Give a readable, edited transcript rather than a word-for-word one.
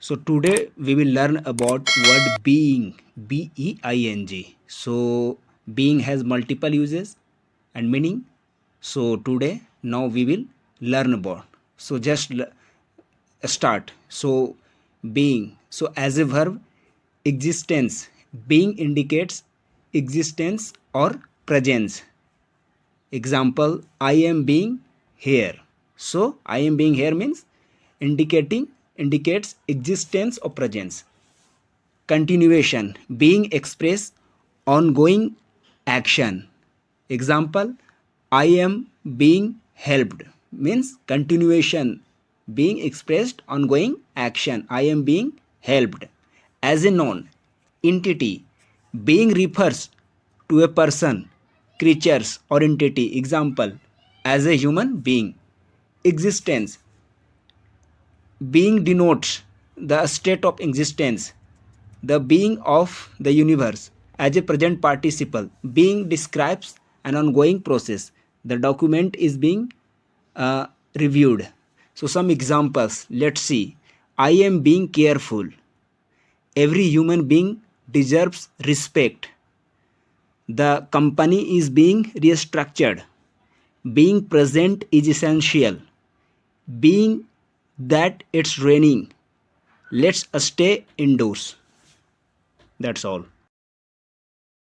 So today we will learn about word being, B-E-I-N-G. So being has multiple uses and meaning. So today now we will learn about. So just start. So being. So as a verb, existence. Being indicates existence or presence. Example, I am being here. So I am being here means indicates existence or presence. Continuation, being express ongoing action. Example, I am being helped means continuation, being expressed ongoing action. I am being helped. As a noun, entity, being refers to a person, creatures or entity. Example, as a human being. Existence, being denotes the state of existence, the being of the universe. As a present participle, being describes an ongoing process. The document is being reviewed. So, some examples, let's see. I am being careful. Every human being deserves respect. The company is being restructured. Being present is essential. Being that it's raining, let's stay indoors. That's all.